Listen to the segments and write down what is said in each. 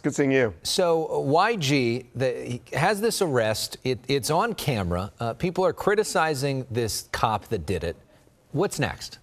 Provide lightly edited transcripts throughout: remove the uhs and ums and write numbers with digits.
Good seeing you. So YG he has this arrest. It's on camera. People are criticizing this cop that did it. What's next?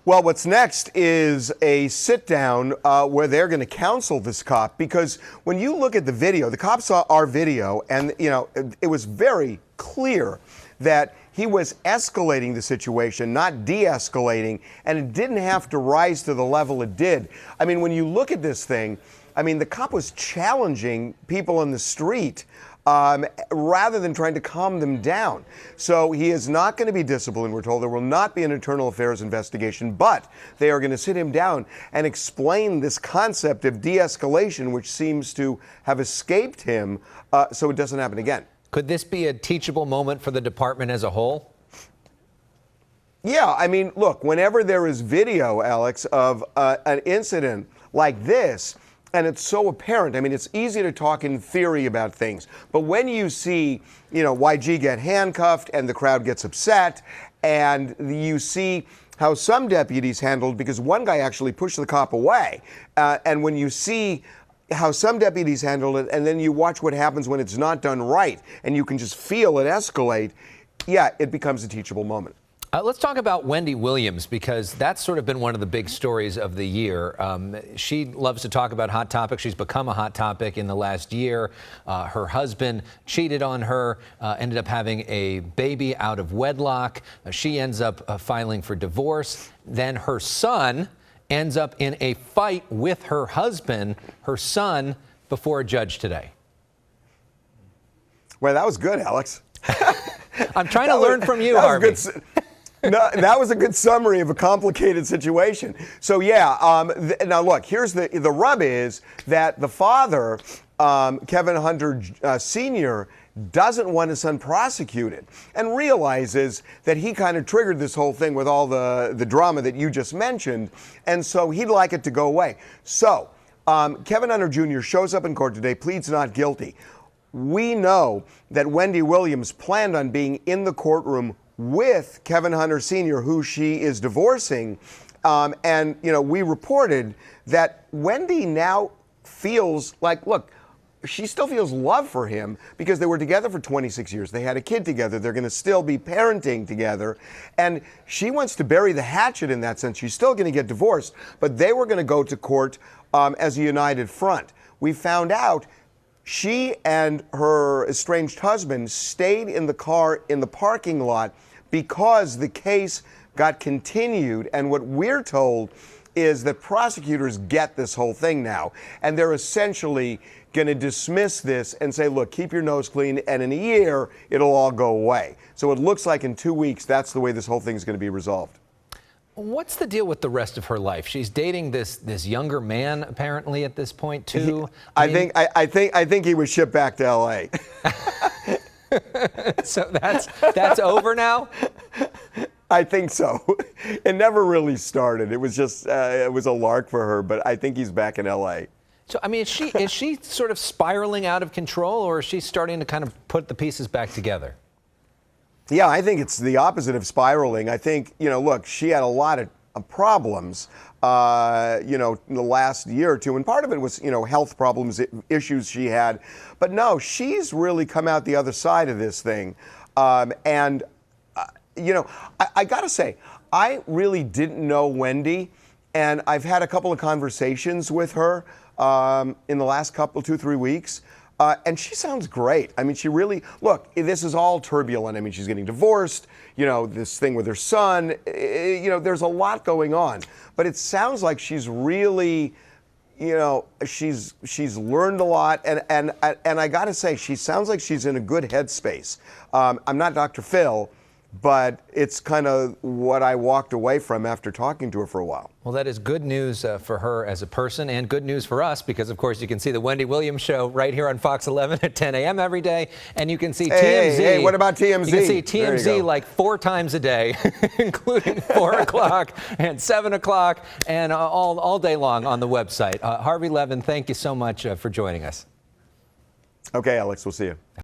Well, what's next is a sit-down where they're going to counsel this cop, because when you look at the video, the cop saw our video, and it was very clear that he was escalating the situation, not de-escalating, and it didn't have to rise to the level it did. I mean, when you look at this thing, I mean, the cop was challenging people on the street rather than trying to calm them down. So he is not going to be disciplined, we're told. There will not be an internal affairs investigation, but they are going to sit him down and explain this concept of de-escalation, which seems to have escaped him, so it doesn't happen again. Could this be a teachable moment for the department as a whole? Yeah, I mean, look, whenever there is video, Alex, of an incident like this, and it's so apparent, I mean, it's easy to talk in theory about things, but when you see, YG get handcuffed and the crowd gets upset, and you see how some deputies handled, because one guy actually pushed the cop away, and when you see how some deputies handled it, and then you watch what happens when it's not done right, and you can just feel it escalate, yeah, it becomes a teachable moment. Let's talk about Wendy Williams, because that's sort of been one of the big stories of the year. She loves to talk about hot topics. She's become a hot topic in the last year. Her husband cheated on her, ended up having a baby out of wedlock. She ends up filing for divorce. Then her son ends up in a fight with her husband, her son, before a judge today. Well, that was good, Alex. I'm trying to learn from you, Harvey. No, that was a good summary of a complicated situation. So, yeah, now look, here's the rub is that the father, Kevin Hunter Sr., doesn't want his son prosecuted and realizes that he kind of triggered this whole thing with all the drama that you just mentioned, and so he'd like it to go away. So Kevin Hunter Jr. shows up in court today, pleads not guilty. We know that Wendy Williams planned on being in the courtroom with Kevin Hunter Sr., who she is divorcing, and we reported that Wendy now feels like, look, she still feels love for him because they were together for 26 years. They had a kid together. They're going to still be parenting together. And she wants to bury the hatchet in that sense. She's still going to get divorced, but they were going to go to court as a united front. We found out she and her estranged husband stayed in the car in the parking lot because the case got continued. And what we're told is that prosecutors get this whole thing now, and they're essentially going to dismiss this and say, look, keep your nose clean, and in a year, it'll all go away. So it looks like in 2 weeks, that's the way this whole thing is going to be resolved. What's the deal with the rest of her life? She's dating this younger man, apparently, at this point, too. I think he was shipped back to L.A. So that's over now? I think so. It never really started. It was just it was a lark for her, but I think he's back in L.A. So, I mean, is she sort of spiraling out of control, or is she starting to kind of put the pieces back together? Yeah, I think it's the opposite of spiraling. I think, look, she had a lot of problems, in the last year or two, and part of it was, health problems, issues she had. But no, she's really come out the other side of this thing. I got to say, I really didn't know Wendy, and I've had a couple of conversations with her in the last 2-3 weeks. And she sounds great. I mean, she really, look, this is all turbulent. I mean, she's getting divorced, this thing with her son, there's a lot going on. But it sounds like she's really, she's learned a lot. And I got to say, she sounds like she's in a good headspace. I'm not Dr. Phil, but it's kind of what I walked away from after talking to her for a while. Well, that is good news for her as a person, and good news for us, because, of course, you can see the Wendy Williams show right here on Fox 11 at 10 a.m. every day, and you can see TMZ. Hey, what about TMZ? You can see TMZ like 4 times a day, including 4 o'clock and 7 o'clock, and all day long on the website. Harvey Levin, thank you so much for joining us. Okay, Alex, we'll see you.